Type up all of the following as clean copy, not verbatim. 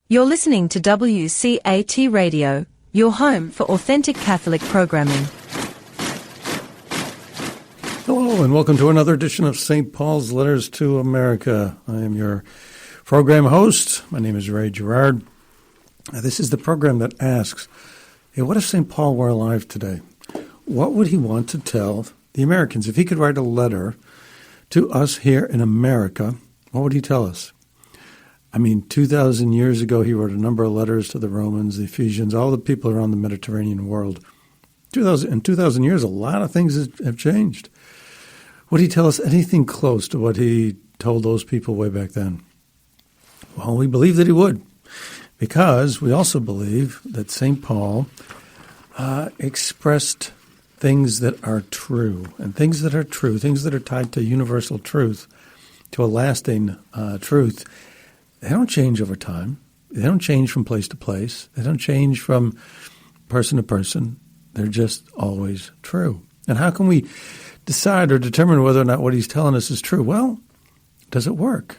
You're listening to WCAT Radio, your home for authentic Catholic programming. Hello, and welcome to another edition of St. Paul's Letters to America. I am your program host. My name is Gerard. This is the program that asks, hey, what if St. Paul were alive today? What would he want to tell the Americans? If he could write a letter to us here in America, what would he tell us? I mean, 2,000 years ago, he wrote a number of letters to the Romans, the Ephesians, all the people around the Mediterranean world. In 2,000 years, a lot of things have changed. Would he tell us anything close to what he told those people way back then? Well, we believe that he would, because we also believe that St. Paul expressed things that are true, and things that are true, things that are tied to universal truth, to a lasting truth. They don't change over time. They don't change from place to place. They don't change from person to person. They're just always true. And how can we decide or determine whether or not what he's telling us is true? Well, does it work?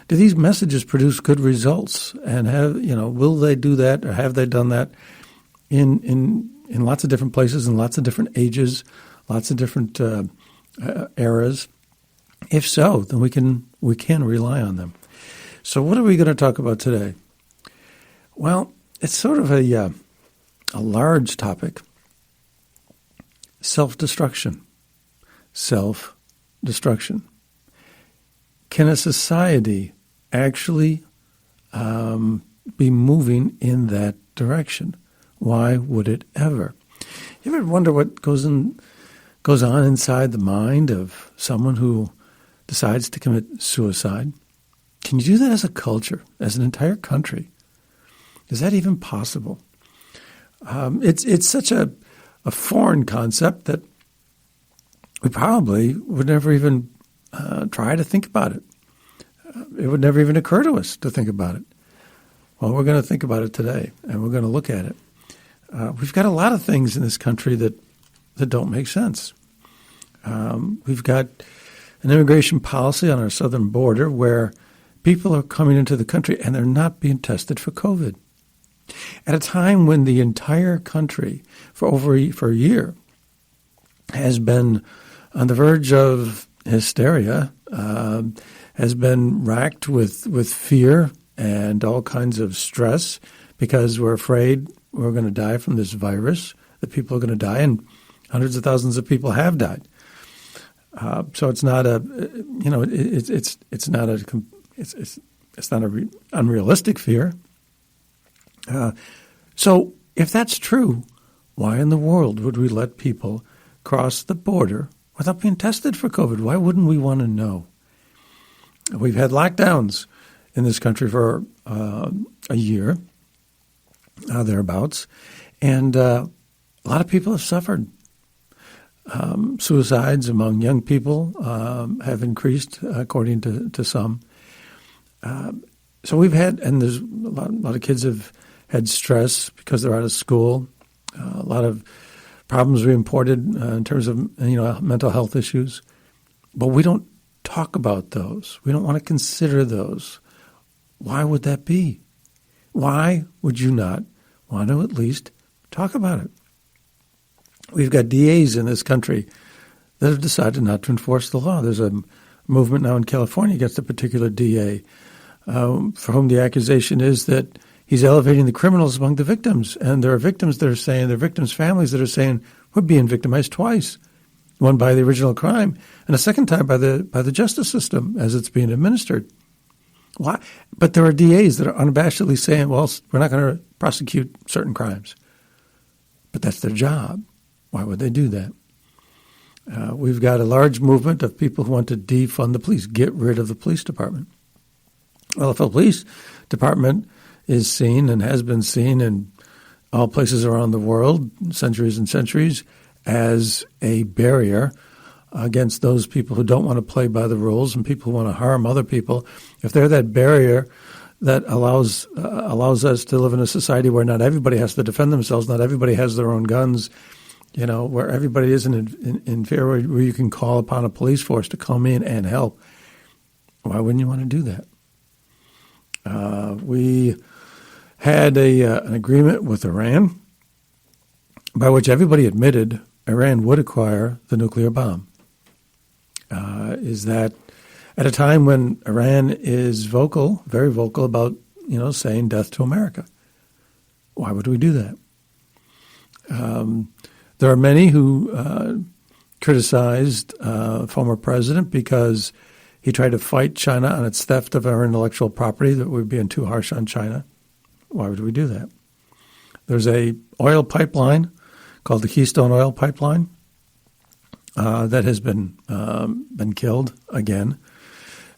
Do these messages produce good results? And will they do that, or have they done that in lots of different places, in lots of different ages, lots of different eras? If so, then we can rely on them. So what are we going to talk about today? Well, it's sort of a large topic. Self-destruction. Self-destruction. Can a society actually be moving in that direction? Why would it ever? You ever wonder what goes on inside the mind of someone who decides to commit suicide? Can you do that as a culture, as an entire country? Is that even possible? It's such a foreign concept that we probably would never even try to think about it. It would never even occur to us to think about it. Well, we're going to think about it today, and we're going to look at it. We've got a lot of things in this country that don't make sense. We've got an immigration policy on our southern border where people are coming into the country and they're not being tested for COVID. At a time when the entire country for a year has been on the verge of hysteria, has been racked with fear and all kinds of stress because we're afraid we're going to die from this virus, that people are going to die, and hundreds of thousands of people have died. So it's not it's not an unrealistic fear. So if that's true, why in the world would we let people cross the border without being tested for COVID? Why wouldn't we want to know? We've had lockdowns in this country for a year, thereabouts, and a lot of people have suffered. Suicides among young people have increased, according to some. So we've had, and there's a lot of kids have had stress because they're out of school. A lot of problems we imported in terms of mental health issues, but we don't talk about those. We don't want to consider those. Why would that be? Why would you not want to at least talk about it? We've got DAs in this country that have decided not to enforce the law. There's a movement now in California against a particular DA for whom the accusation is that he's elevating the criminals among the victims. And there are victims that are saying, there are victims' families that are saying, we're being victimized twice. One by the original crime, and a second time by the justice system as it's being administered. Why? But there are DAs that are unabashedly saying, well, we're not going to prosecute certain crimes. But that's their job. Why would they do that? We've got a large movement of people who want to defund the police, get rid of the police department. Well, if a police department is seen and has been seen in all places around the world, centuries and centuries, as a barrier against those people who don't want to play by the rules and people who want to harm other people, if they're that barrier that allows us to live in a society where not everybody has to defend themselves, not everybody has their own guns, where everybody isn't in fear, where you can call upon a police force to come in and help, why wouldn't you want to do that? We had an agreement with Iran by which everybody admitted Iran would acquire the nuclear bomb. Is that at a time when Iran is vocal, very vocal about, saying death to America? Why would we do that? There are many who criticized former president because he tried to fight China on its theft of our intellectual property, that we're being too harsh on China. Why would we do that? There's a oil pipeline called the Keystone Oil Pipeline that has been killed again.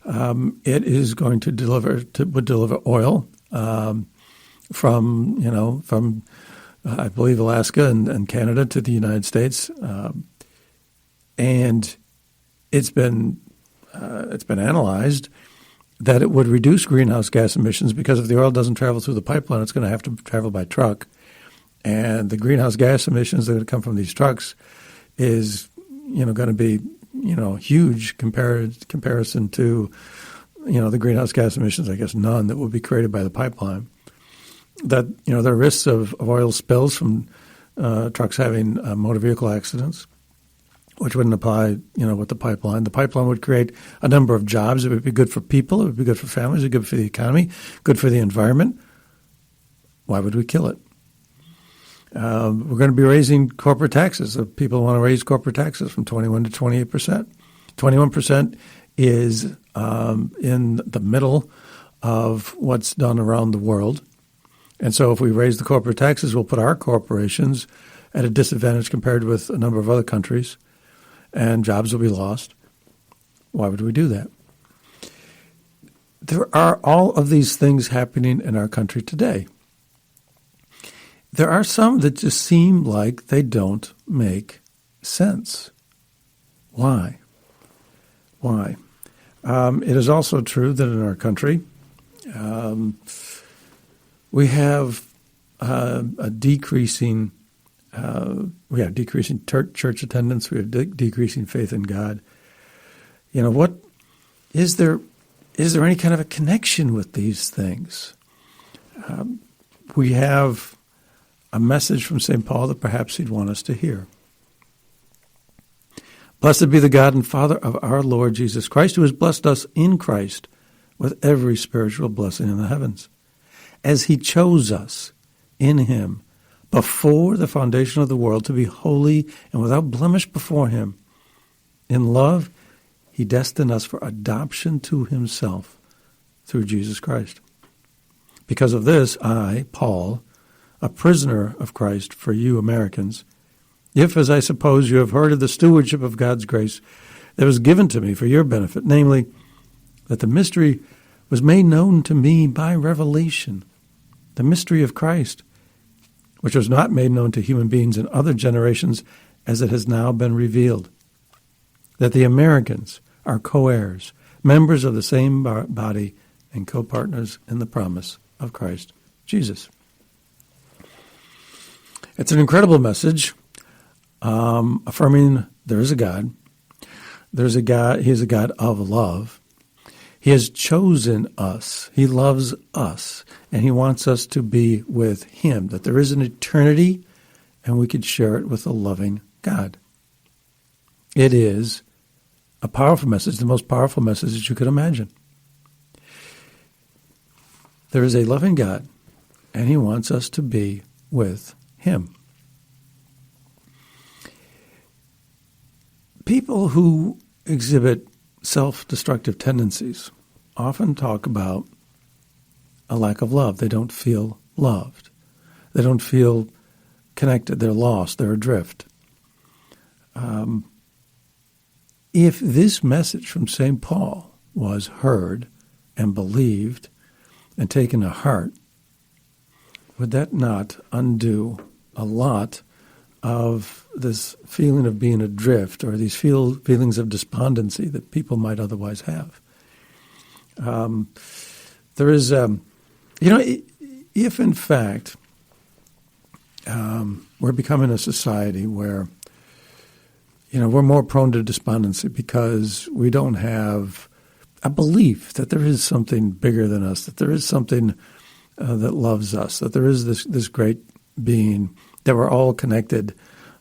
It is going to would deliver oil from I believe Alaska and Canada to the United States, and it's been analyzed that it would reduce greenhouse gas emissions because if the oil doesn't travel through the pipeline, it's going to have to travel by truck, and the greenhouse gas emissions that are going to come from these trucks is going to be huge comparison to the greenhouse gas emissions, I guess none, that will be created by the pipeline. That there are risks of oil spills from trucks having motor vehicle accidents, which wouldn't apply with the pipeline. The pipeline would create a number of jobs. It would be good for people. It would be good for families. It would be good for the economy. Good for the environment. Why would we kill it? We're going to be raising corporate taxes. People want to raise corporate taxes from 21 to 28%. 21% is in the middle of what's done around the world. And so if we raise the corporate taxes, we'll put our corporations at a disadvantage compared with a number of other countries, and jobs will be lost. Why would we do that? There are all of these things happening in our country today. There are some that just seem like they don't make sense. Why? It is also true that in our country, we have a decreasing church attendance. We have decreasing faith in God. What is there? Is there any kind of a connection with these things? We have a message from St. Paul that perhaps he'd want us to hear. Blessed be the God and Father of our Lord Jesus Christ, who has blessed us in Christ with every spiritual blessing in the heavens, as he chose us in him before the foundation of the world to be holy and without blemish before him. In love, he destined us for adoption to himself through Jesus Christ. Because of this, I, Paul, a prisoner of Christ for you Americans, if, as I suppose, you have heard of the stewardship of God's grace that was given to me for your benefit, namely, that the mystery was made known to me by revelation, the mystery of Christ, which was not made known to human beings in other generations as it has now been revealed, that the Americans are co-heirs, members of the same body, and co-partners in the promise of Christ Jesus. It's an incredible message, affirming there is a God. There's a God. He is a God of love. He has chosen us. He loves us, and he wants us to be with him, that there is an eternity, and we could share it with a loving God. It is a powerful message, the most powerful message that you could imagine. There is a loving God, and he wants us to be with him. People who exhibit self-destructive tendencies often talk about a lack of love. They don't feel loved. They don't feel connected. They're lost. They're adrift. If this message from St. Paul was heard and believed and taken to heart, would that not undo a lot of this feeling of being adrift or these feelings of despondency that people might otherwise have? There is, if in fact we're becoming a society where, we're more prone to despondency because we don't have a belief that there is something bigger than us, that there is something that loves us, that there is this great being, that we're all connected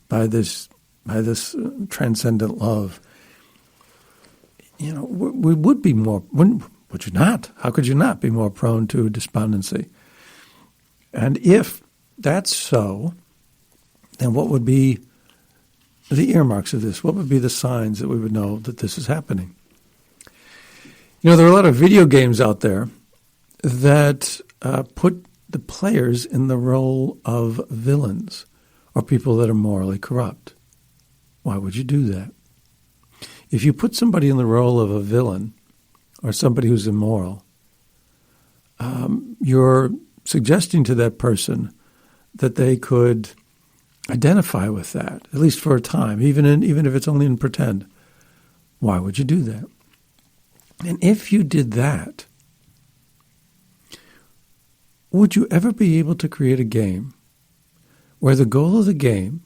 by this transcendent love. We would be more, would you not? How could you not be more prone to despondency? And if that's so, then what would be the earmarks of this? What would be the signs that we would know that this is happening? There are a lot of video games out there that put the players in the role of villains or people that are morally corrupt. Why would you do that? If you put somebody in the role of a villain or somebody who's immoral, you're suggesting to that person that they could identify with that, at least for a time, even if it's only in pretend. Why would you do that? And if you did that, would you ever be able to create a game where the goal of the game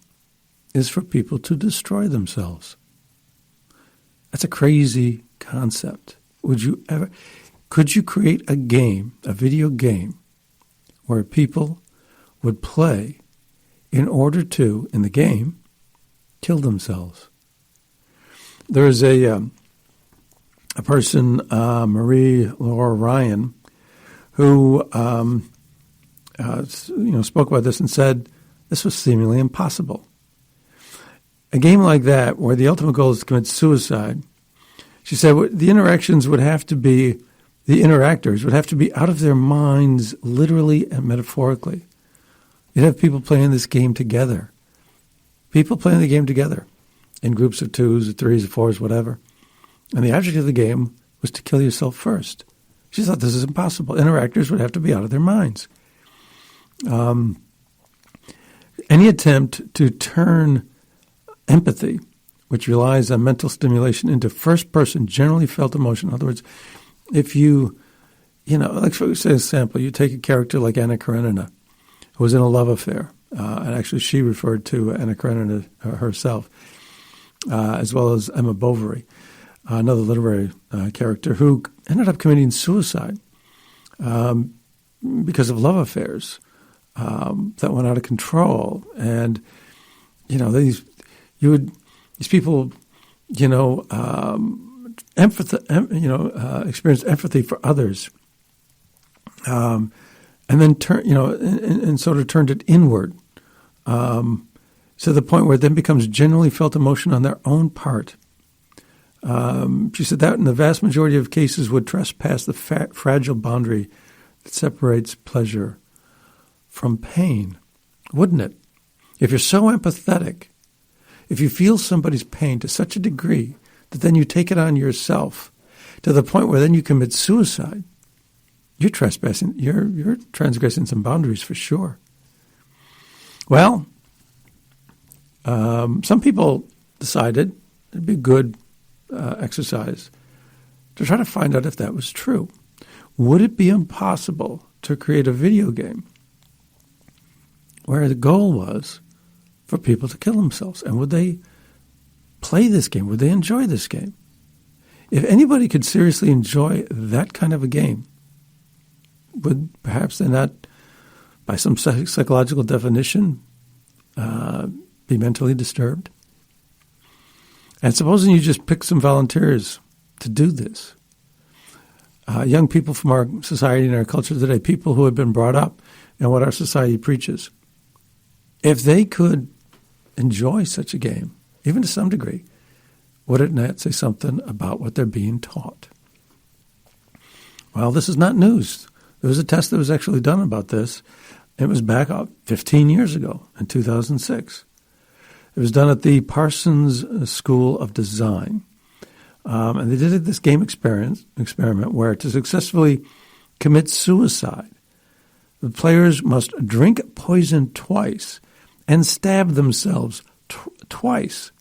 is for people to destroy themselves? That's a crazy concept. Could you create a game, a video game, where people would play in order to, in the game, kill themselves? There is a person, Marie Laura Ryan, who spoke about this and said this was seemingly impossible. A game like that, where the ultimate goal is to commit suicide, she said the interactors would have to be out of their minds, literally and metaphorically. You'd have people playing this game together. People playing the game together in groups of twos or threes or fours, whatever. And the object of the game was to kill yourself first. She thought this is impossible. Interactors would have to be out of their minds. Any attempt to turn empathy, which relies on mental stimulation, into first-person, generally felt emotion. In other words, if like for example, you take a character like Anna Karenina, who was in a love affair, and actually she referred to Anna Karenina herself, as well as Emma Bovary, another literary character who ended up committing suicide because of love affairs that went out of control. And these people experience empathy for others, and then sort of turned it inward, to the point where it then becomes genuinely felt emotion on their own part. She said that in the vast majority of cases would trespass the fragile boundary that separates pleasure from pain, wouldn't it? If you're so empathetic, if you feel somebody's pain to such a degree that then you take it on yourself to the point where then you commit suicide, you're trespassing, you're transgressing some boundaries for sure. Well, some people decided it'd be good exercise to try to find out if that was true. Would it be impossible to create a video game where the goal was for people to kill themselves? And would they play this game? Would they enjoy this game? If anybody could seriously enjoy that kind of a game, would perhaps they not, by some psychological definition, be mentally disturbed? And supposing you just pick some volunteers to do this, young people from our society and our culture today, people who have been brought up in what our society preaches, if they could enjoy such a game, even to some degree, would it not say something about what they're being taught? Well, this is not news. There was a test that was actually done about this. It was back up 15 years ago in 2006. It was done at the Parsons School of Design. And they did this game experiment where to successfully commit suicide, the players must drink poison twice and stab themselves twice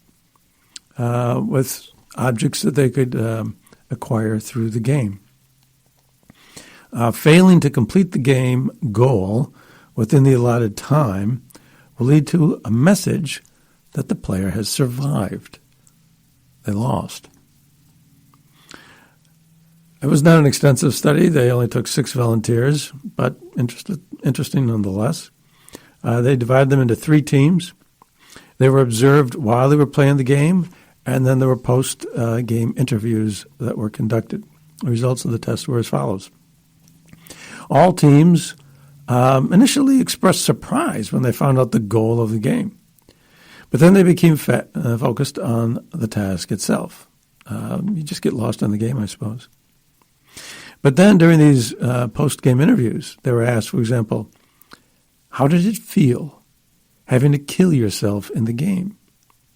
with objects that they could acquire through the game. Failing to complete the game goal within the allotted time will lead to a message that the player has survived. They lost. It was not an extensive study. They only took 6 volunteers, but interesting nonetheless. They divided them into 3 teams. They were observed while they were playing the game, and then there were post-game interviews that were conducted. The results of the test were as follows. All teams initially expressed surprise when they found out the goal of the game. But then they became focused on the task itself. You just get lost in the game, I suppose. But then during these post-game interviews, they were asked, for example, how did it feel having to kill yourself in the game?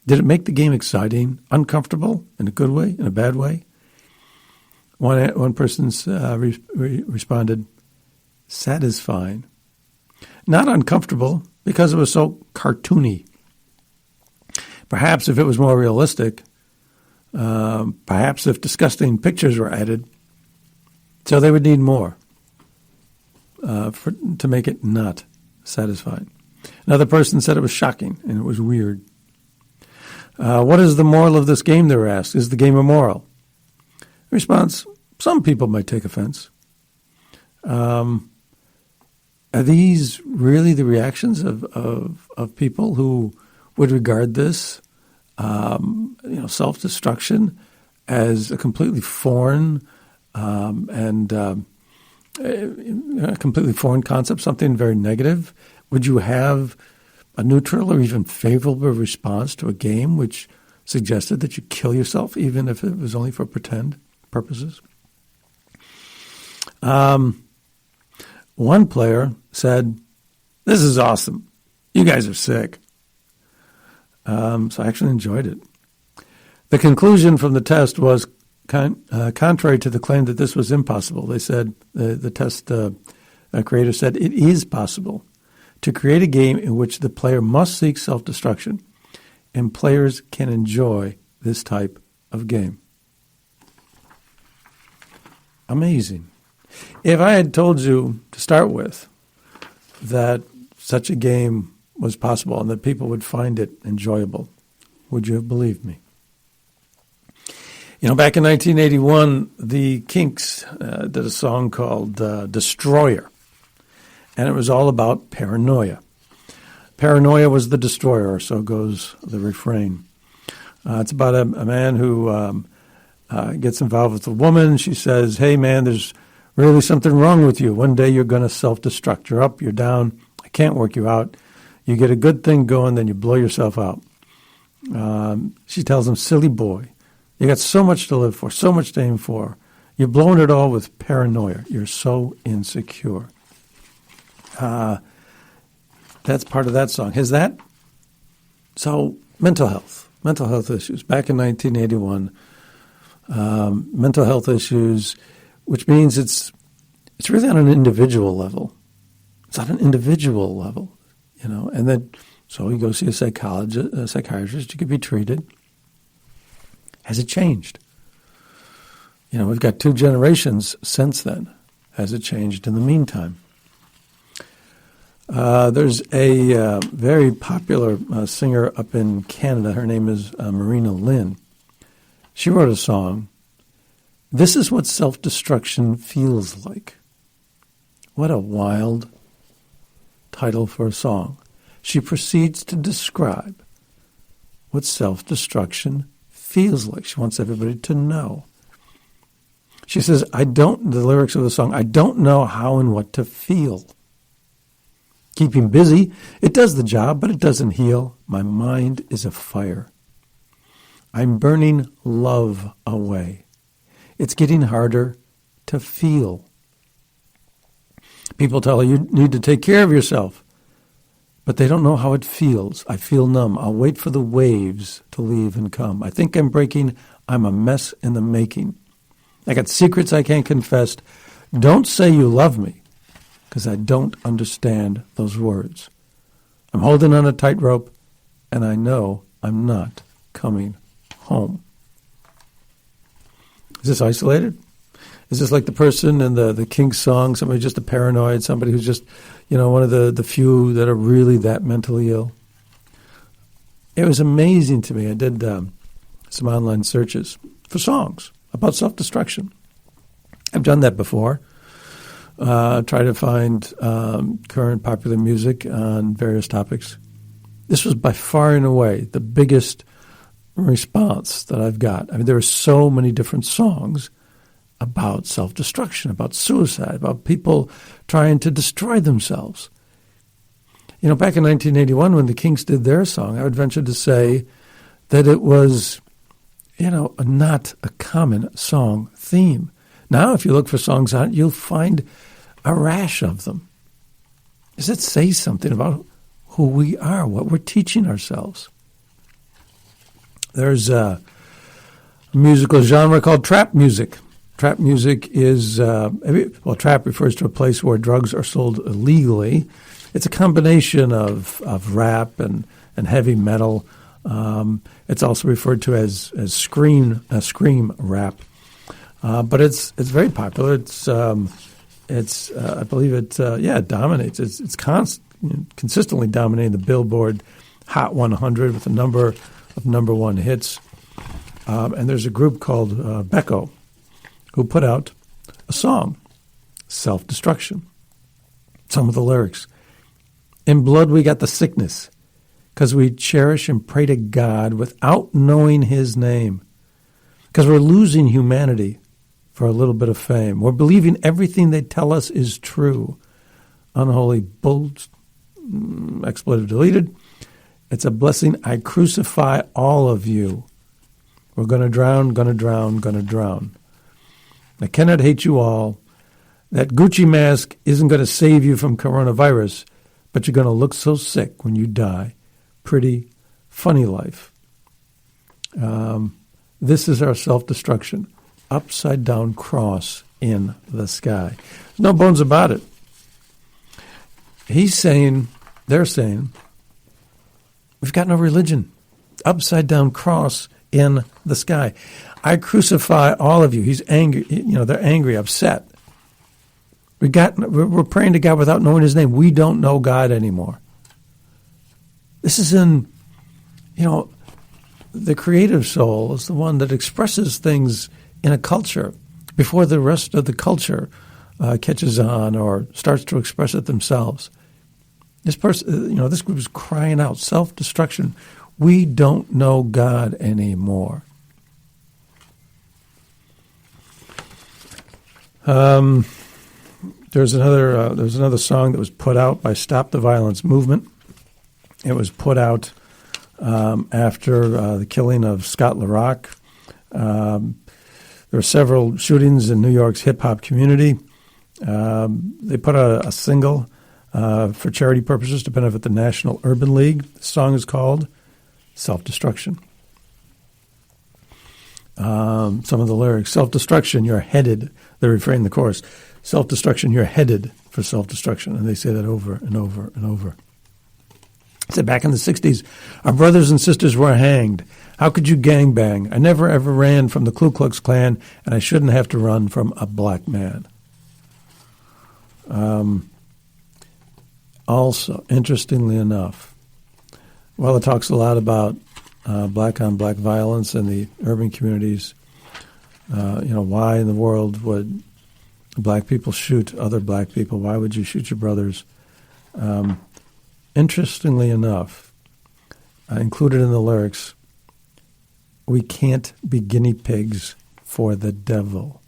Did it make the game exciting, uncomfortable, in a good way, in a bad way? One person responded, satisfying. Not uncomfortable, because it was so cartoony. Perhaps if it was more realistic, perhaps if disgusting pictures were added, so they would need more to make it not satisfying. Another person said it was shocking and it was weird. What is the moral of this game, they were asked? Is the game immoral? Response, some people might take offense. Are these really the reactions of people who would regard this, self-destruction as a completely foreign a completely foreign concept, something very negative? Would you have a neutral or even favorable response to a game which suggested that you kill yourself, even if it was only for pretend purposes? One player said, "This is awesome. You guys are sick." So I actually enjoyed it. The conclusion from the test was contrary to the claim that this was impossible. They said, the test creator said, it is possible to create a game in which the player must seek self-destruction, and players can enjoy this type of game. Amazing. If I had told you to start with that such a game was possible and that people would find it enjoyable, would you have believed me? Back in 1981, the Kinks did a song called Destroyer, and it was all about paranoia. Paranoia was the destroyer, or so goes the refrain. It's about a man who gets involved with a woman. She says, hey, man, there's really something wrong with you. One day you're going to self-destruct. You're up, you're down. I can't work you out. You get a good thing going, then you blow yourself out. She tells him, silly boy. You got so much to live for, so much to aim for. You're blowing it all with paranoia. You're so insecure. That's part of that song. Is that? So mental health issues. Back in 1981, mental health issues, which means it's really on an individual level. It's on an individual level, and then so you go see a psychiatrist. You could be treated. Has it changed? We've got 2 generations since then. Has it changed in the meantime? There's a very popular singer up in Canada. Her name is Marina Lynn. She wrote a song, This is What Self-Destruction Feels Like. What a wild title for a song. She proceeds to describe what self-destruction feels like. She wants everybody to know. She says, the lyrics of the song, I don't know how and what to feel. Keeping busy, it does the job, but it doesn't heal. My mind is afire. I'm burning love away. It's getting harder to feel. People tell her you need to take care of yourself, but they don't know how it feels. I feel numb. I'll wait for the waves to leave and come. I think I'm breaking. I'm a mess in the making. I got secrets I can't confess. Don't say you love me, because I don't understand those words. I'm holding on a tightrope, and I know I'm not coming home. Is this isolated? Is this like the person in the Kinks song, somebody just a paranoid, somebody who's just, one of the few that are really that mentally ill? It was amazing to me. I did some online searches for songs about self-destruction. I've done that before. Try to find current popular music on various topics. This was by far and away the biggest response that I've got. I mean, there are so many different songs about self-destruction, about suicide, about people trying to destroy themselves. You know, back in 1981 when the Kinks did their song, I would venture to say that it was, you know, not a common song theme. Now, if you look for songs on it, you'll find a rash of them. Does it say something about who we are, what we're teaching ourselves? There's a musical genre called trap music. Trap music is, trap refers to a place where drugs are sold illegally. It's a combination of rap and heavy metal. It's also referred to as scream rap. But it's very popular. I believe it dominates. It's consistently dominating the Billboard Hot 100 with a number of number one hits. And there's a group called Becco who put out a song, Self-Destruction. Some of the lyrics. In blood we got the sickness, because we cherish and pray to God without knowing his name. Because we're losing humanity for a little bit of fame. We're believing everything they tell us is true. Unholy bold, expletive deleted. It's a blessing. I crucify all of you. We're going to drown, going to drown, going to drown. I cannot hate you all. That Gucci mask isn't going to save you from coronavirus, but you're going to look so sick when you die. Pretty funny life. This is our self-destruction. Upside down cross in the sky. No bones about it. They're saying, we've got no religion. Upside down cross in the sky. I crucify all of you. He's angry. You know, they're angry, upset. We're praying to God without knowing his name. We don't know God anymore. This is in, you know, the creative soul is the one that expresses things in a culture before the rest of the culture catches on or starts to express it themselves. This person, you know, this group is crying out, self-destruction. We don't know God anymore. There's another song that was put out by Stop the Violence Movement. It was put out after the killing of Scott LaRock. There were several shootings in New York's hip-hop community. They put out a single for charity purposes to benefit the National Urban League. The song is called Self-Destruction. Some of the lyrics, self-destruction, you're headed. They refrain the chorus, self-destruction, you're headed for self-destruction. And they say that over and over and over. It said back in the 60s, our brothers and sisters were hanged. How could you gangbang? I never ever ran from the Ku Klux Klan, and I shouldn't have to run from a black man. Also, interestingly enough, while it talks a lot about black-on-black violence in the urban communities, why in the world would black people shoot other black people? Why would you shoot your brothers? Interestingly enough, included in the lyrics, we can't be guinea pigs for the devil.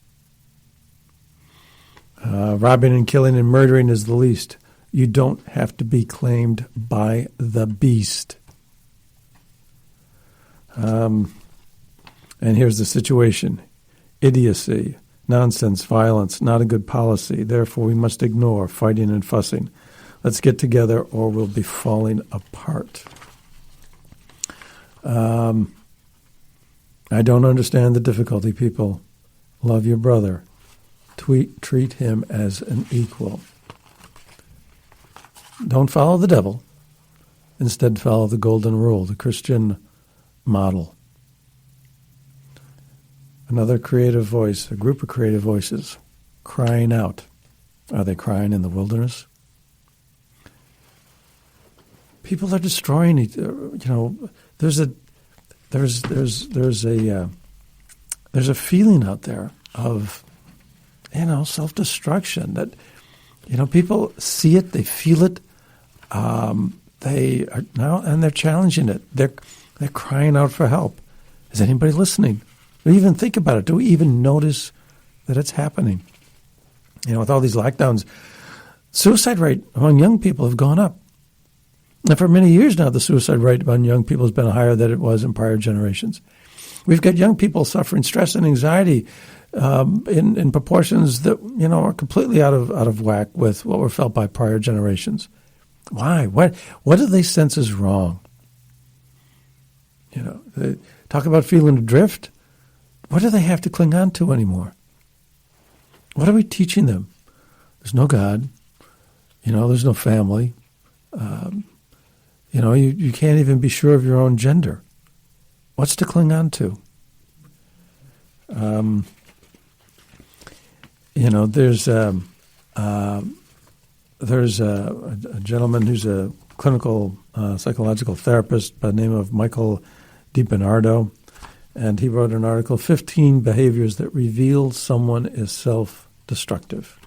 Robbing and killing and murdering is the least. You don't have to be claimed by the beast. And here's the situation. Idiocy, nonsense, violence, not a good policy. Therefore, we must ignore fighting and fussing. Let's get together or we'll be falling apart. I don't understand the difficulty, people. Love your brother. Treat him as an equal. Don't follow the devil. Instead, follow the golden rule, the Christian model. Another creative voice, a group of creative voices, crying out. Are they crying in the wilderness? People are destroying each. There's a feeling out there of self-destruction. That, people see it, they feel it, they are now, and they're challenging it. They're crying out for help. Is anybody listening? Do we even think about it? Do we even notice that it's happening? With all these lockdowns, suicide rate among young people have gone up. And for many years now, the suicide rate among young people has been higher than it was in prior generations. We've got young people suffering stress and anxiety in proportions that are completely out of whack with what were felt by prior generations. Why? What do they sense is wrong? They talk about feeling adrift. What do they have to cling on to anymore? What are we teaching them? There's no God. There's no family. You can't even be sure of your own gender. What's to cling on to? There's a gentleman who's a clinical psychological therapist by the name of Michael DiBernardo, and he wrote an article, 15 Behaviors That Reveal Someone is Self-Destructive.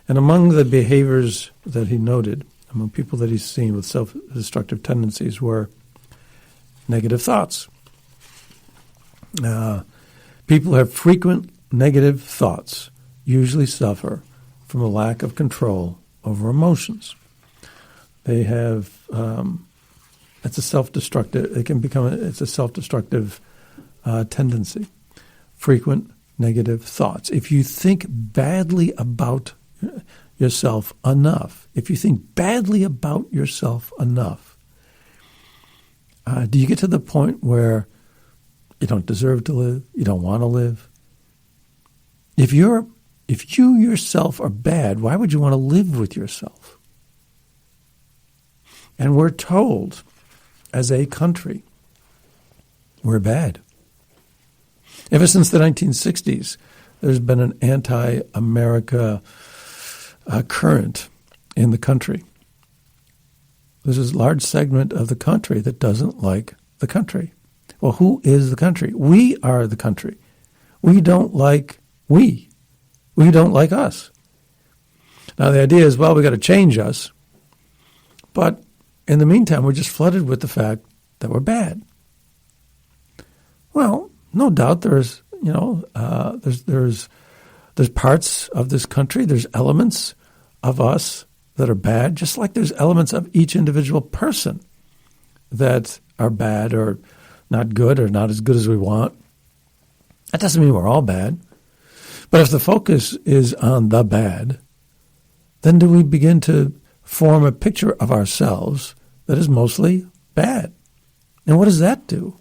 And among the behaviors that he noted, among people that he's seen with self-destructive tendencies, were negative thoughts. People who have frequent negative thoughts usually suffer from a lack of control over emotions. They have, it's a self-destructive, it's a self-destructive tendency. Frequent negative thoughts. If you think badly about yourself enough, do you get to the point where you don't deserve to live, you don't want to live? If you yourself are bad, why would you want to live with yourself? And we're told, as a country, we're bad. Ever since the 1960s, there's been an anti-America current in the country. There's a large segment of the country that doesn't like the country. Well, who is the country? We are the country. We don't like us. Now, the idea is, we got to change us. But in the meantime, we're just flooded with the fact that we're bad. Well, no doubt there's parts of this country, there's elements of us that are bad, just like there's elements of each individual person that are bad or not good or not as good as we want. That doesn't mean we're all bad. But if the focus is on the bad, then do we begin to form a picture of ourselves that is mostly bad? And what does that do?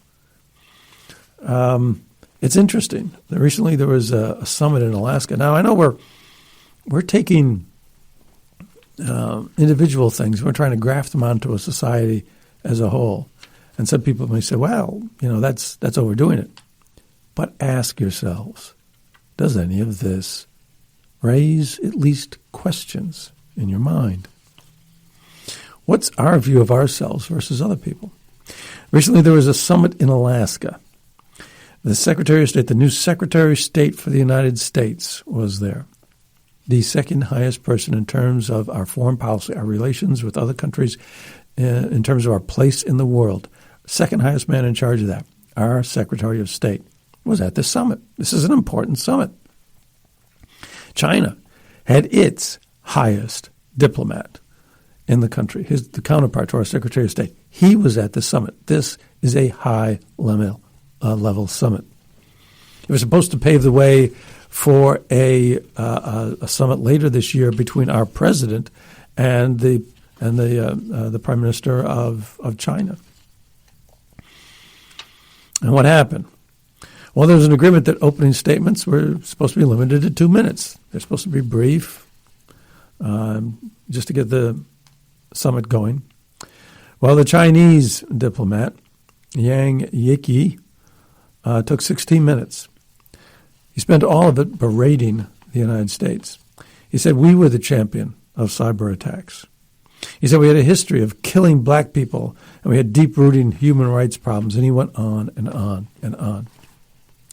It's interesting. Recently there was a summit in Alaska. Now, I know we're taking individual things, we're trying to graft them onto a society as a whole. And some people may say, that's overdoing it. But ask yourselves, does any of this raise at least questions in your mind? What's our view of ourselves versus other people? Recently, there was a summit in Alaska. The Secretary of State, the new Secretary of State for the United States, was there. The second highest person in terms of our foreign policy, our relations with other countries, in terms of our place in the world. Second highest man in charge of that, our Secretary of State, was at this summit. This is an important summit. China had its highest diplomat in the country, the counterpart to our Secretary of State. He was at the summit. This is a high-level summit. It was supposed to pave the way for a summit later this year between our president and the Prime Minister of China. And what happened? Well, there was an agreement that opening statements were supposed to be limited to 2 minutes. They're supposed to be brief, just to get the summit going. Well, the Chinese diplomat, Yang Yiqi, took 16 minutes. He spent all of it berating the United States. He said, we were the champion of cyber attacks. He said we had a history of killing black people, and we had deep-rooting human rights problems, and he went on and on and on.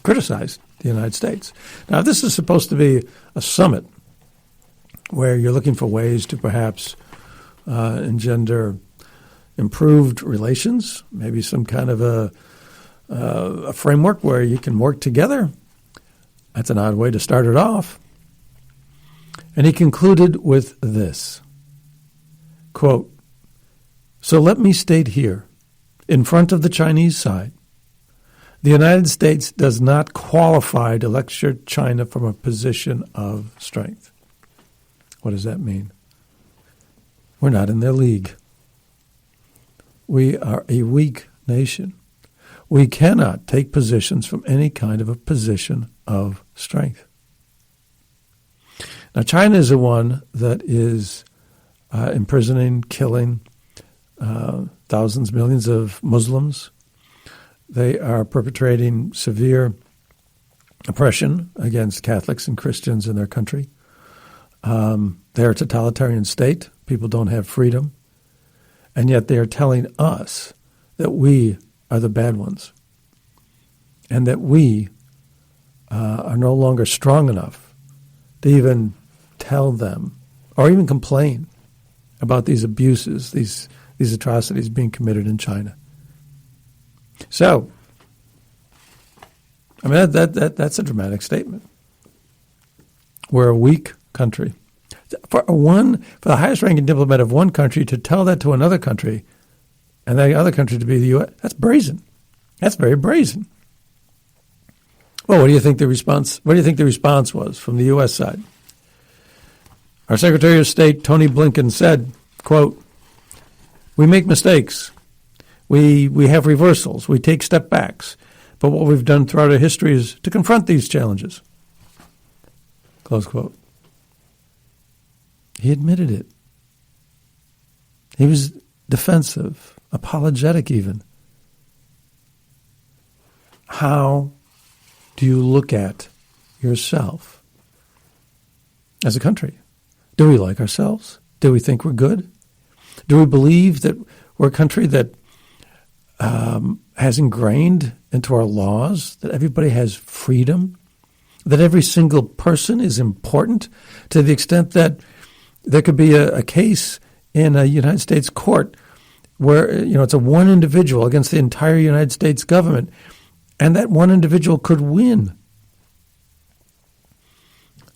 Criticized the United States. Now, this is supposed to be a summit where you're looking for ways to perhaps engender improved relations, maybe some kind of a framework where you can work together. That's an odd way to start it off. And he concluded with this, quote, "So let me state here, in front of the Chinese side, the United States does not qualify to lecture China from a position of strength." What does that mean? We're not in their league. We are a weak nation. We cannot take positions from any kind of a position of strength. Now, China is the one that is imprisoning, killing thousands, millions of Muslims. They are perpetrating severe oppression against Catholics and Christians in their country. They're a totalitarian state. People don't have freedom. And yet they are telling us that we are the bad ones and that we are no longer strong enough to even tell them or even complain about these abuses, these atrocities being committed in China. So, I mean, that's a dramatic statement. We're a weak country. For the highest-ranking diplomat of one country to tell that to another country, and the other country to be the U.S., that's brazen. That's very brazen. Well, what do you think the response was from the U.S. side? Our Secretary of State, Tony Blinken, said, quote, "We make mistakes. We have reversals. We take step backs. But what we've done throughout our history is to confront these challenges." Close quote. He admitted it. He was defensive, apologetic even. How do you look at yourself as a country? Do we like ourselves? Do we think we're good? Do we believe that we're a country that has ingrained into our laws that everybody has freedom, that every single person is important to the extent that there could be a case in a United States court where, it's a one individual against the entire United States government, and that one individual could win.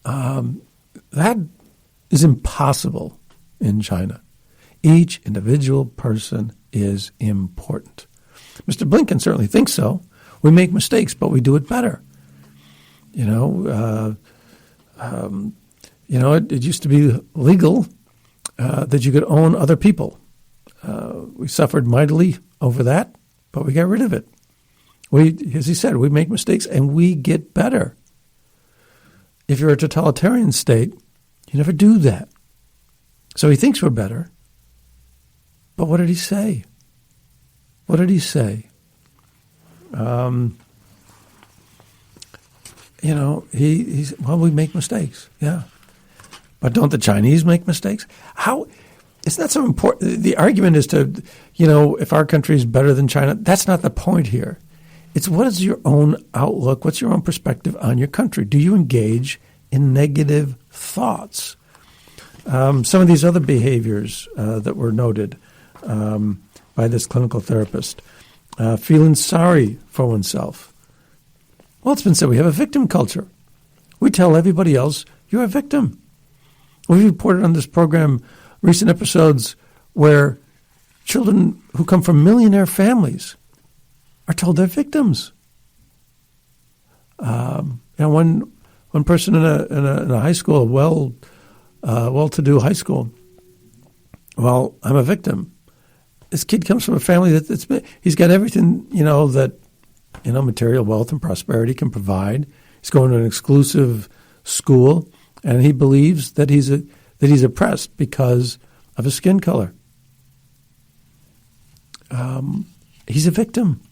That is impossible in China. Each individual person is important. Mr. Blinken certainly thinks so. We make mistakes, but we do it better. It used to be legal that you could own other people. We suffered mightily over that, but we got rid of it. As he said, we make mistakes and we get better. If you're a totalitarian state, you never do that. So he thinks we're better. But what did he say? What did he say? We make mistakes. Yeah. But don't the Chinese make mistakes? How? It's not so important. The argument is to, if our country is better than China, that's not the point here. It's what is your own outlook? What's your own perspective on your country? Do you engage in negative thoughts? Some of these other behaviors that were noted by this clinical therapist, feeling sorry for oneself. Well, it's been said we have a victim culture. We tell everybody else you're a victim. We've reported on this program recent episodes where children who come from millionaire families are told they're victims. One person in a high school, well-to-do high school, well, I'm a victim. This kid comes from a family he's got everything, that material wealth and prosperity can provide. He's going to an exclusive school, and he believes that he's oppressed because of his skin color. He's a victim.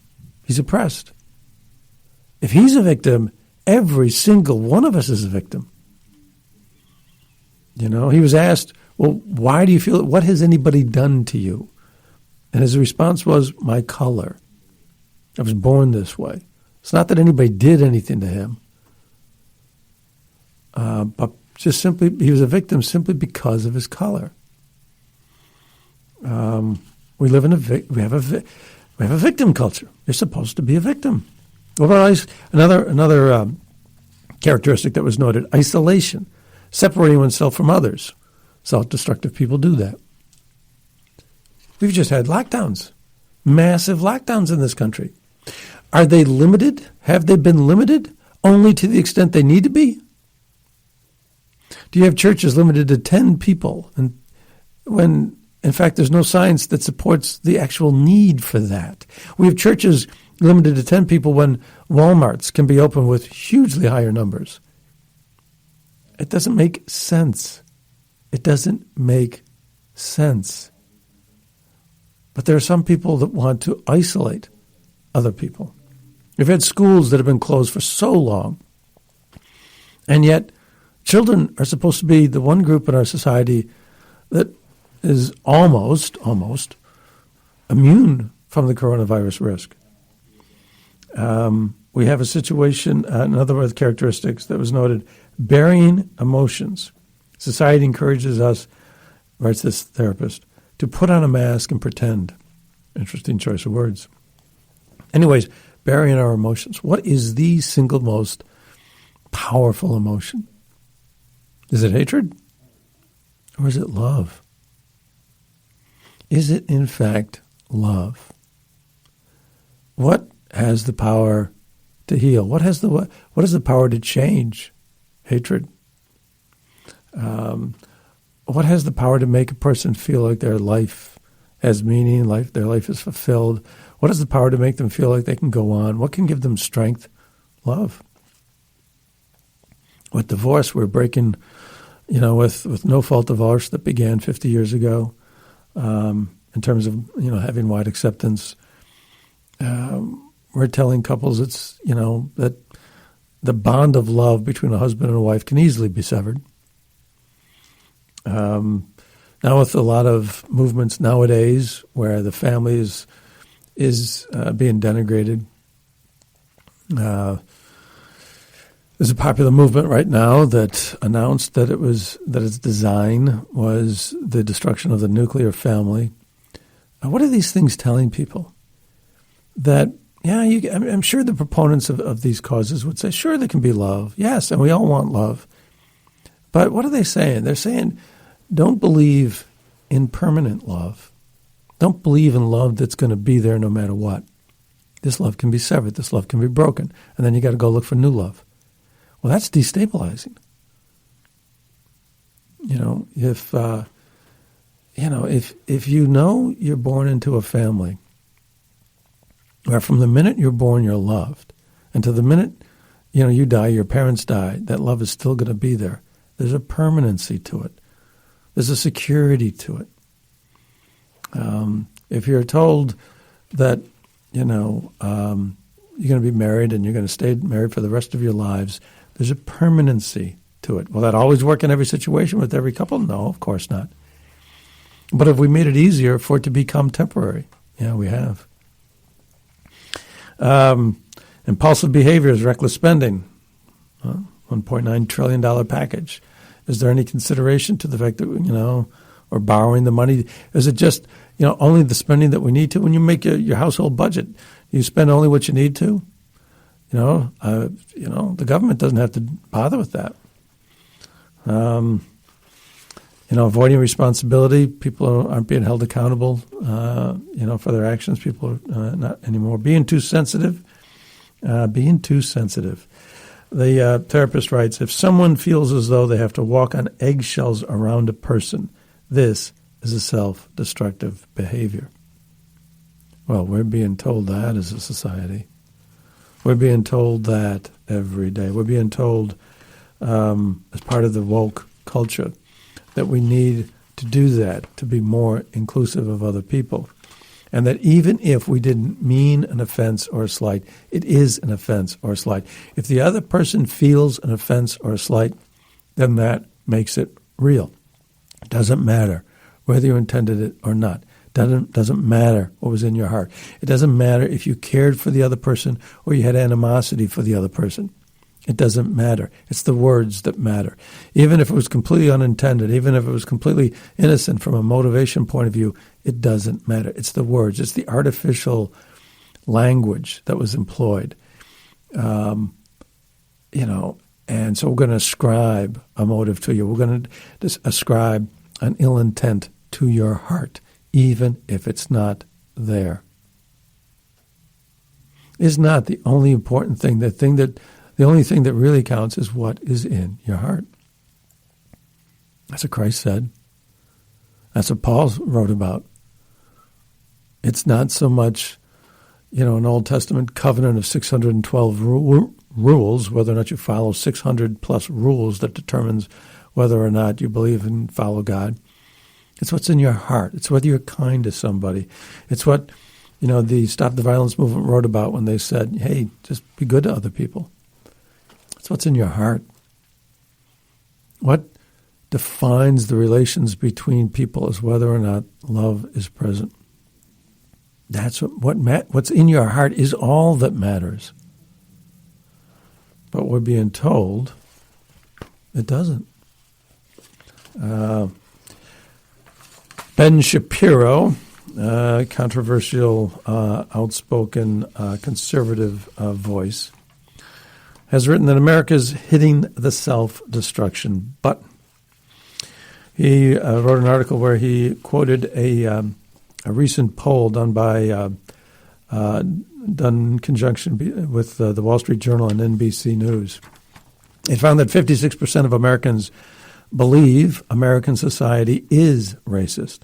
He's oppressed. If he's a victim, every single one of us is a victim. He was asked, well, why do you feel it? What has anybody done to you? And his response was, my color. I was born this way. It's not that anybody did anything to him. but just simply he was a victim simply because of his color. We live in we have a victim culture. You're supposed to be a victim. What about another characteristic that was noted? Isolation, separating oneself from others. Self-destructive people do that. We've just had lockdowns, massive lockdowns in this country. Are they limited? Have they been limited only to the extent they need to be? Do you have churches limited to 10 people, and when in fact there's no science that supports the actual need for that? We have churches limited to 10 people when Walmarts can be open with hugely higher numbers. It doesn't make sense. It doesn't make sense. But there are some people that want to isolate other people. We've had schools that have been closed for so long, and yet children are supposed to be the one group in our society that is almost immune from the coronavirus risk. We have a situation, another of the characteristics that was noted, burying emotions. Society encourages us, writes this therapist, to put on a mask and pretend. Interesting choice of words. Anyways, burying our emotions. What is the single most powerful emotion? Is it hatred? Or is it love? Is it, in fact, love? What has the power to heal? What has the power to change? Hatred. What has the power to make a person feel like their life has meaning, their life is fulfilled? What has the power to make them feel like they can go on? What can give them strength? Love. With divorce, we're breaking, with no-fault divorce that began 50 years ago, in terms of, having wide acceptance. We're telling couples that the bond of love between a husband and a wife can easily be severed. Now with a lot of movements nowadays where the family is being denigrated, there's a popular movement right now that announced that its design was the destruction of the nuclear family. What are these things telling people? That, I'm sure the proponents of these causes would say, sure, there can be love. Yes, and we all want love. But what are they saying? They're saying, don't believe in permanent love. Don't believe in love that's going to be there no matter what. This love can be severed. This love can be broken. And then you got to go look for new love. Well, that's destabilizing. If you're born into a family where from the minute you're born you're loved, and to the minute you die, your parents die, that love is still going to be there. There's a permanency to it. There's a security to it. If you're told that you're going to be married and you're going to stay married for the rest of your lives, there's a permanency to it. Will that always work in every situation with every couple? No, of course not. But have we made it easier for it to become temporary? Yeah, we have. Impulsive behaviors, reckless spending, $1.9 trillion package. Is there any consideration to the fact that, or borrowing the money? Is it just, only the spending that we need to? When you make your household budget, you spend only what you need to? The government doesn't have to bother with that. Avoiding responsibility. People aren't being held accountable, for their actions. People are not anymore. Being too sensitive. The therapist writes, if someone feels as though they have to walk on eggshells around a person, this is a self-destructive behavior. Well, we're being told that as a society. We're being told that every day. We're being told as part of the woke culture that we need to do that, to be more inclusive of other people. And that even if we didn't mean an offense or a slight, it is an offense or a slight. If the other person feels an offense or a slight, then that makes it real. It doesn't matter whether you intended it or not. Doesn't matter what was in your heart. It doesn't matter if you cared for the other person or you had animosity for the other person. It doesn't matter. It's the words that matter. Even if it was completely unintended, even if it was completely innocent from a motivation point of view, it doesn't matter. It's the words. It's the artificial language that was employed. And so we're going to ascribe a motive to you. We're going to ascribe an ill intent to your heart, even if it's not there. It's not the only important thing. The only thing that really counts is what is in your heart. That's what Christ said. That's what Paul wrote about. It's not so much, an Old Testament covenant of 612 rules, whether or not you follow 600 plus rules that determines whether or not you believe and follow God. It's what's in your heart. It's whether you're kind to somebody. It's what, the Stop the Violence movement wrote about when they said, hey, just be good to other people. It's what's in your heart. What defines the relations between people is whether or not love is present. That's what's in your heart is all that matters. But we're being told it doesn't. Ben Shapiro, controversial, outspoken, conservative voice, has written that America is hitting the self-destruction button. He wrote an article where he quoted a recent poll done in conjunction with the Wall Street Journal and NBC News. It found that 56% of Americans believe American society is racist.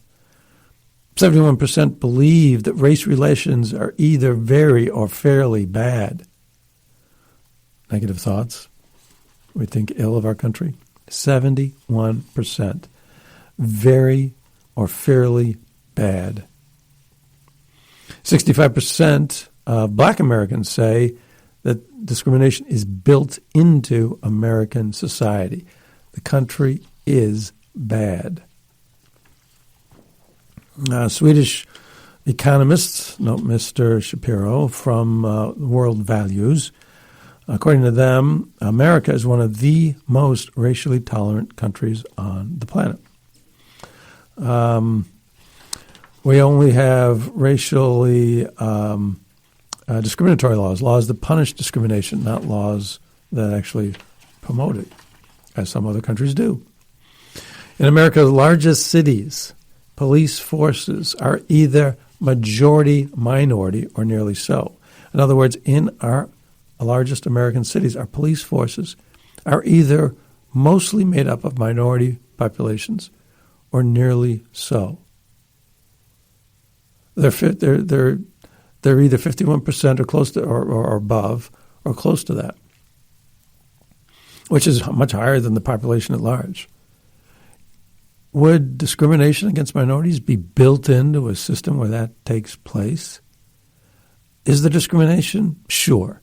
71% believe that race relations are either very or fairly bad. Negative thoughts. We think ill of our country. 71%. Very or fairly bad. 65% of Black Americans say that discrimination is built into American society. The country is bad. Swedish economists, note Mr. Shapiro, from World Values, according to them, America is one of the most racially tolerant countries on the planet. We only have racially discriminatory laws that punish discrimination, not laws that actually promote it, as some other countries do. In America's largest cities, police forces are either majority, minority, or nearly so. In other words, in our largest American cities, our police forces are either mostly made up of minority populations or nearly so. They're either 51% or close to, or above, or close to that, which is much higher than the population at large. Would discrimination against minorities be built into a system where that takes place? Is there discrimination? Sure.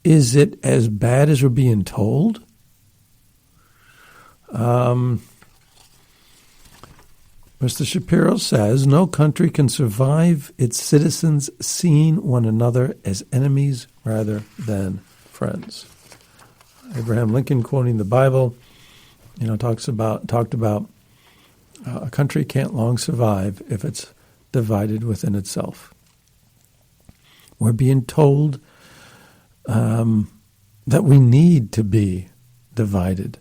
Is it as bad as we're being told? Mr. Shapiro says, no country can survive its citizens seeing one another as enemies rather than friends. Abraham Lincoln, quoting the Bible, talked about a country can't long survive if it's divided within itself. We're being told that we need to be divided.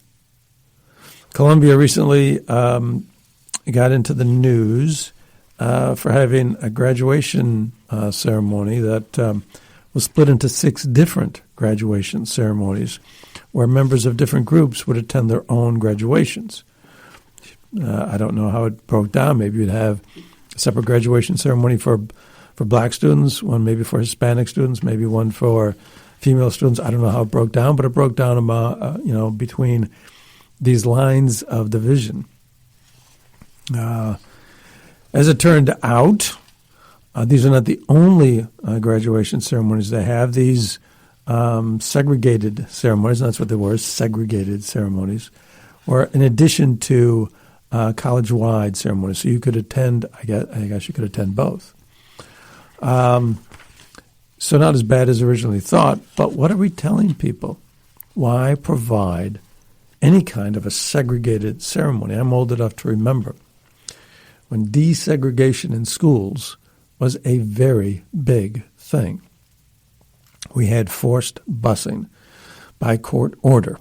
Columbia recently got into the news for having a graduation ceremony that was split into 6 different graduation ceremonies where members of different groups would attend their own graduations. I don't know how it broke down. Maybe you'd have a separate graduation ceremony for black students, one maybe for Hispanic students, maybe one for female students. I don't know how it broke down, but it broke down about, between these lines of division. As it turned out, these are not the only graduation ceremonies they have. These segregated ceremonies, and that's what they were, segregated ceremonies, or in addition to college-wide ceremonies. So you could attend, I guess you could attend both. So not as bad as originally thought, but what are we telling people? Why provide any kind of a segregated ceremony? I'm old enough to remember when desegregation in schools was a very big thing. We had forced busing by court order.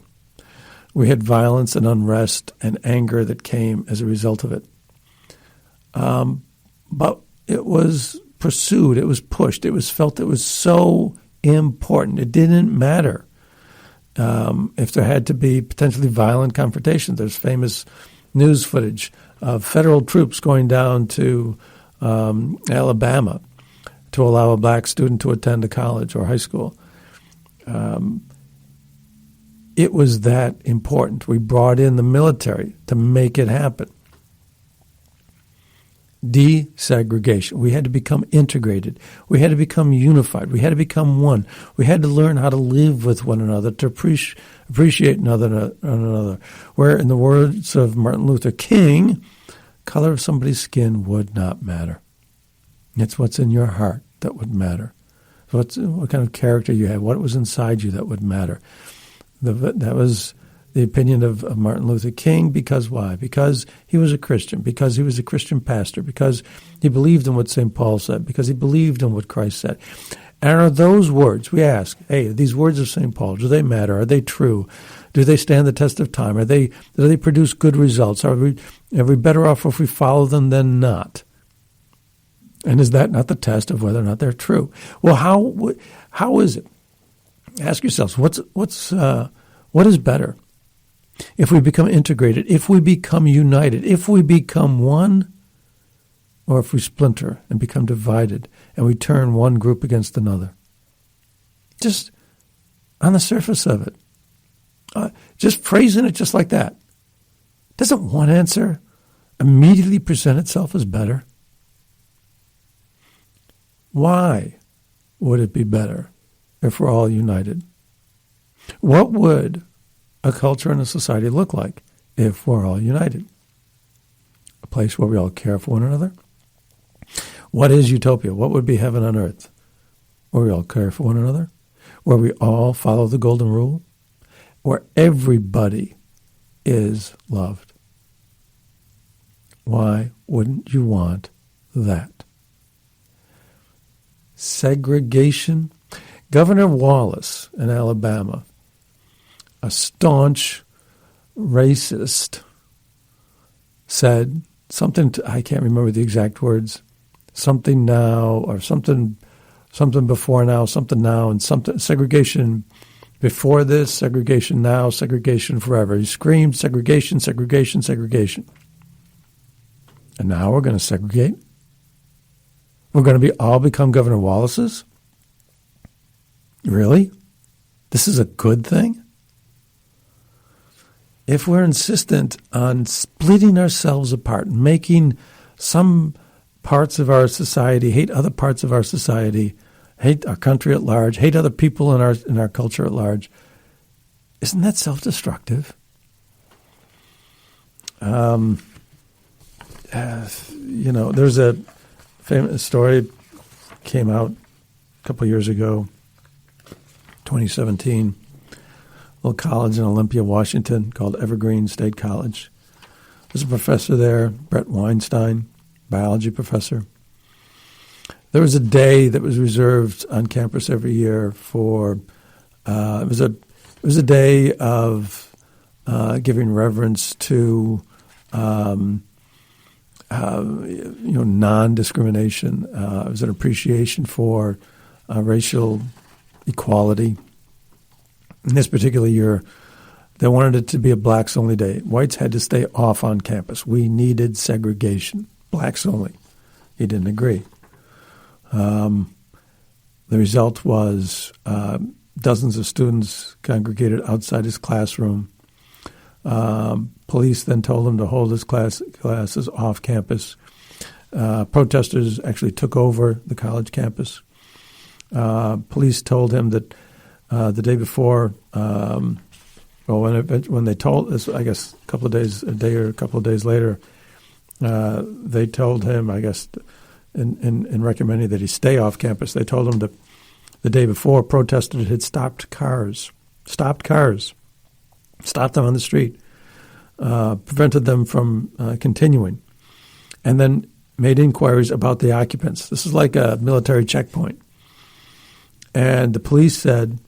We had violence and unrest and anger that came as a result of it. But it was pursued, it was pushed, it was felt it was so important. It didn't matter if there had to be potentially violent confrontation. There's famous news footage of federal troops going down to Alabama to allow a black student to attend a college or high school. It was that important. We brought in the military to make it happen. Desegregation. We had to become integrated. We had to become unified. We had to become one. We had to learn how to live with one another, to appreciate another. Where, in the words of Martin Luther King, color of somebody's skin would not matter. It's what's in your heart that would matter. What kind of character you had, what was inside you that would matter. That was the opinion of Martin Luther King. Because why? Because he was a Christian, because he was a Christian pastor, because he believed in what St. Paul said, because he believed in what Christ said. And are those words, we ask, hey, these words of St. Paul, do they matter? Are they true? Do they stand the test of time? Do they produce good results? Are we better off if we follow them than not? And is that not the test of whether or not they're true? Well, how is it? Ask yourselves, what is better? If we become integrated, if we become united, if we become one, or if we splinter and become divided and we turn one group against another. Just on the surface of it. Just phrasing it just like that. Doesn't one answer immediately present itself as better? Why would it be better if we're all united? What would a culture and a society look like if we're all united? A place where we all care for one another? What is utopia? What would be heaven on earth? Where we all care for one another? Where we all follow the golden rule? Where everybody is loved? Why wouldn't you want that? Segregation. Governor Wallace in Alabama, a staunch racist, said something, I can't remember the exact words, something now or something before now, something now, and something segregation before this, segregation now, segregation forever. He screamed segregation, segregation, segregation. And now we're going to segregate? We're going to all become Governor Wallace's? Really? This is a good thing? If we're insistent on splitting ourselves apart, making some parts of our society hate other parts of our society, hate our country at large, hate other people in our culture at large, isn't that self-destructive? There's a famous story came out a couple of years ago, 2017, a little college in Olympia, Washington, called Evergreen State College. There's a professor there, Brett Weinstein, biology professor. There was a day that was reserved on campus every year for it was a day of giving reverence to non-discrimination. It was an appreciation for racial equality. In this particular year, they wanted it to be a blacks-only day. Whites had to stay off on campus. We needed segregation. Blacks only. He didn't agree. The result was dozens of students congregated outside his classroom. Police then told him to hold his classes off campus. Protesters actually took over the college campus. Police told him that the day before, when they told us, I guess a day or a couple of days later, they told him, I guess, in recommending that he stay off campus, they told him the day before, protesters had stopped them on the street, prevented them from continuing, and then made inquiries about the occupants. This is like a military checkpoint. And the police said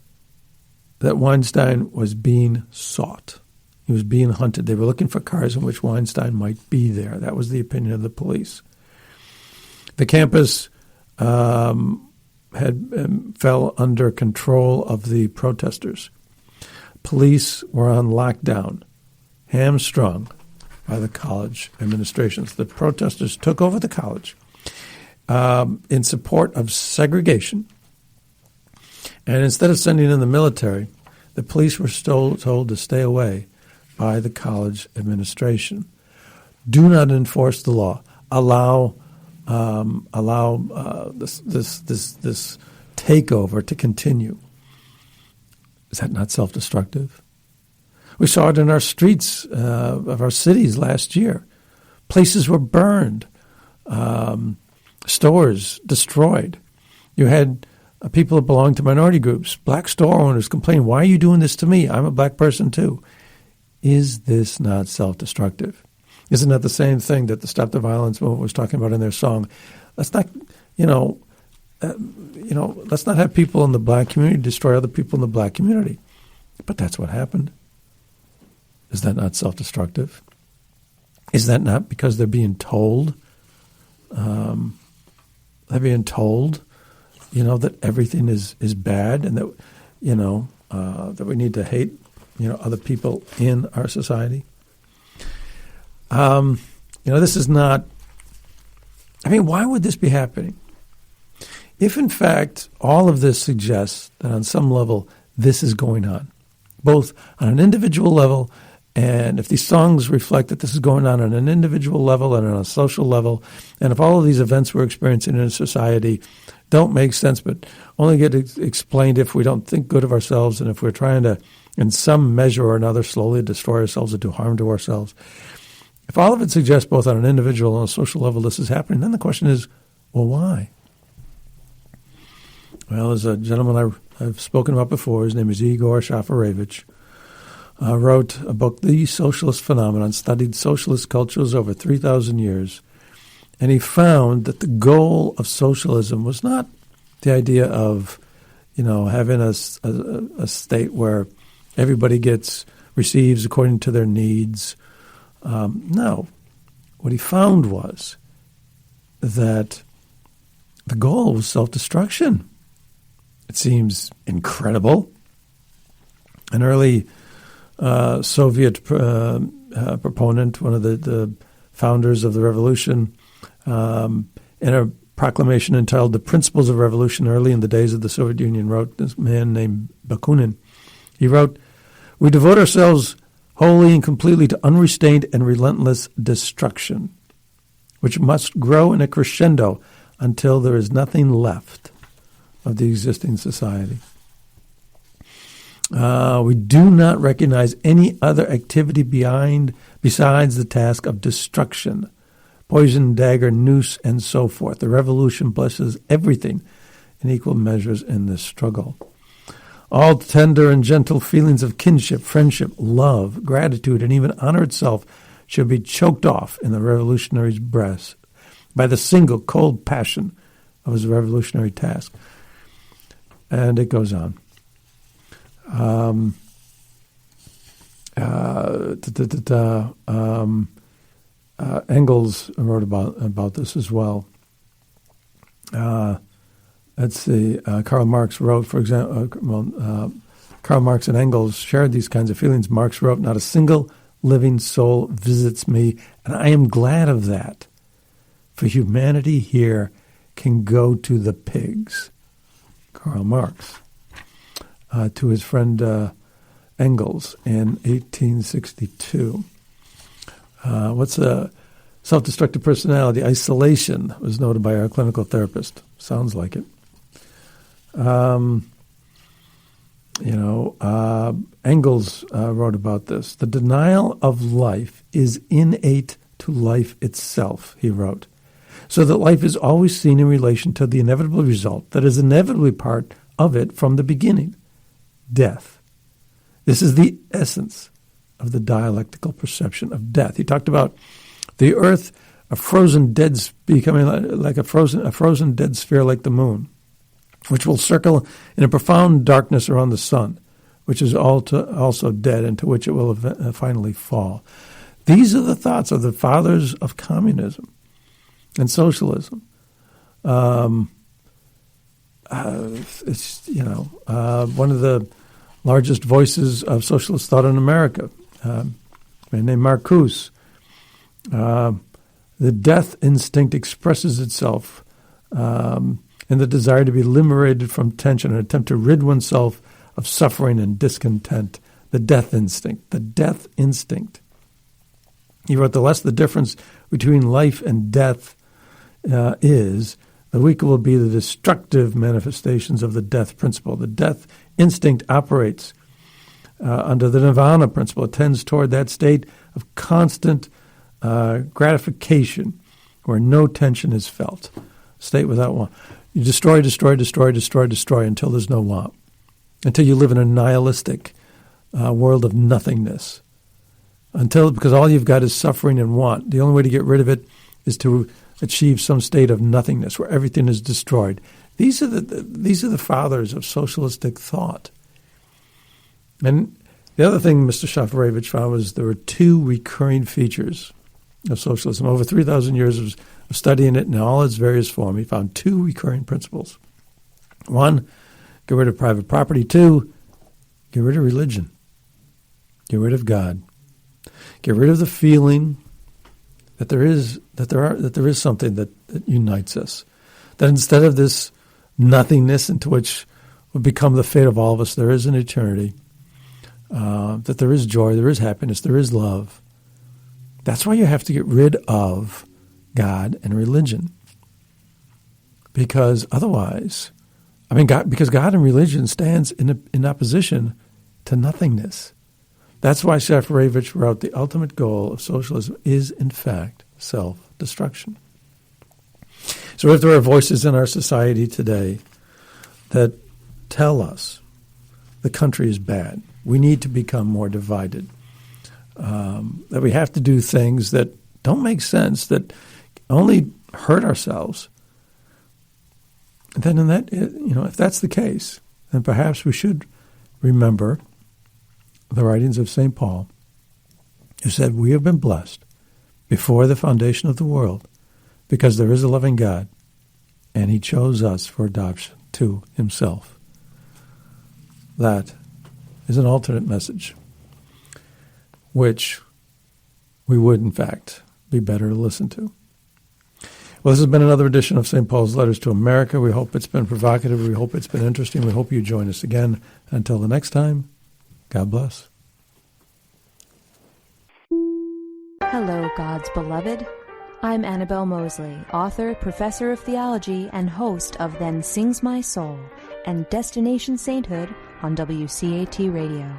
that Weinstein was being sought. He was being hunted. They were looking for cars in which Weinstein might be there. That was the opinion of the police. The campus fell under control of the protesters. Police were on lockdown, hamstrung by the college administrations. The protesters took over the college in support of segregation. And instead of sending in the military, the police were still told to stay away by the college administration. Do not enforce the law. Allow this takeover to continue. Is that not self-destructive? We saw it in our streets of our cities last year. Places were burned, stores destroyed. You had people that belonged to minority groups, black store owners complaining, "Why are you doing this to me? I'm a black person too." Is this not self-destructive? Isn't that the same thing that the Stop the Violence movement was talking about in their song? Let's not, let's not have people in the black community destroy other people in the black community. But that's what happened. Is that not self-destructive? Is that not because they're being told? They're being told, that everything is bad and that, that we need to hate, other people in our society. This is not, why would this be happening? If, in fact, all of this suggests that on some level this is going on, both on an individual level, and if these songs reflect that this is going on an individual level and on a social level, and if all of these events we're experiencing in society don't make sense but only get explained if we don't think good of ourselves and if we're trying to, in some measure or another, slowly destroy ourselves or do harm to ourselves, if all of it suggests both on an individual and a social level this is happening, then the question is, well, why? Well, there's a gentleman I've spoken about before. His name is Igor Shafarevich. Wrote a book, The Socialist Phenomenon, studied socialist cultures over 3,000 years. And he found that the goal of socialism was not the idea of, having a state where everybody receives according to their needs. No. What he found was that the goal was self-destruction. It seems incredible. An early Soviet proponent, one of the founders of the revolution, in a proclamation entitled The Principles of Revolution early in the days of the Soviet Union, wrote, this man named Bakunin, he wrote, "We devote ourselves wholly and completely to unrestrained and relentless destruction, which must grow in a crescendo until there is nothing left of the existing society. We do not recognize any other activity besides the task of destruction, poison, dagger, noose, and so forth. The revolution blesses everything in equal measures in this struggle. All tender and gentle feelings of kinship, friendship, love, gratitude, and even honor itself should be choked off in the revolutionary's breast by the single cold passion of his revolutionary task." And it goes on. Engels wrote about this as well. Let's see. Karl Marx wrote, for example, Karl Marx and Engels shared these kinds of feelings. Marx wrote, "Not a single living soul visits me, and I am glad of that, for humanity here can go to the pigs." Karl Marx. To his friend Engels in 1862. What's a self-destructive personality? Isolation was noted by our clinical therapist. Sounds like it. Engels wrote about this. "The denial of life is innate to life itself," he wrote, "so that life is always seen in relation to the inevitable result that is inevitably part of it from the beginning, death. This is the essence of the dialectical perception of death. He talked about the earth, a frozen dead, becoming like a frozen dead sphere like the moon, which will circle in a profound darkness around the sun, which is also dead, into which it will finally fall. These are the thoughts of the fathers of communism and socialism. It's one of the largest voices of socialist thought in America, a man named Marcuse. The death instinct expresses itself in the desire to be liberated from tension, an attempt to rid oneself of suffering and discontent. The death instinct. The death instinct. He wrote, the less the difference between life and death is, the weaker will be the destructive manifestations of the death principle. The death instinct operates under the nirvana principle. It tends toward that state of constant gratification where no tension is felt. State without want. You destroy until there's no want. Until you live in a nihilistic world of nothingness. Because all you've got is suffering and want. The only way to get rid of it is to achieve some state of nothingness where everything is destroyed. These are the fathers of socialistic thought. And the other thing Mr. Shafarevich found was there were two recurring features of socialism. Over 3,000 years of studying it in all its various forms, he found two recurring principles. One, get rid of private property. Two, get rid of religion. Get rid of God. Get rid of the feeling that there is something that unites us. That instead of this nothingness into which would become the fate of all of us, there is an eternity. That there is joy, there is happiness, there is love. That's why you have to get rid of God and religion. Because otherwise, because God and religion stands in opposition to nothingness. That's why Shafarevich wrote the ultimate goal of socialism is, in fact, self-destruction. So if there are voices in our society today that tell us the country is bad, we need to become more divided, that we have to do things that don't make sense, that only hurt ourselves, then if that's the case, then perhaps we should remember the writings of St. Paul, who said, we have been blessed before the foundation of the world because there is a loving God, and he chose us for adoption to himself. That is an alternate message, which we would, in fact, be better to listen to. Well, this has been another edition of St. Paul's Letters to America. We hope it's been provocative. We hope it's been interesting. We hope you join us again. Until the next time, God bless. Hello, God's beloved. I'm Annabelle Mosley, author, professor of theology, and host of Then Sings My Soul and Destination Sainthood on WCAT Radio.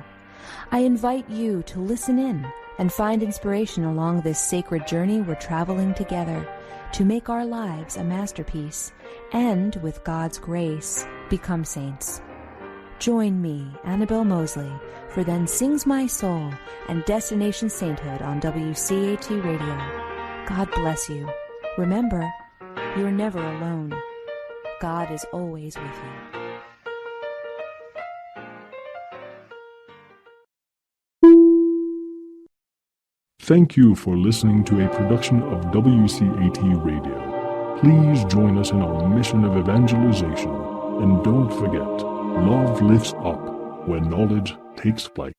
I invite you to listen in and find inspiration along this sacred journey we're traveling together to make our lives a masterpiece and, with God's grace, become saints. Join me, Annabelle Mosley, for Then Sings My Soul and Destination Sainthood on WCAT Radio. God bless you. Remember, you're never alone. God is always with you. Thank you for listening to a production of WCAT Radio. Please join us in our mission of evangelization. And don't forget, love lifts up when knowledge takes flight.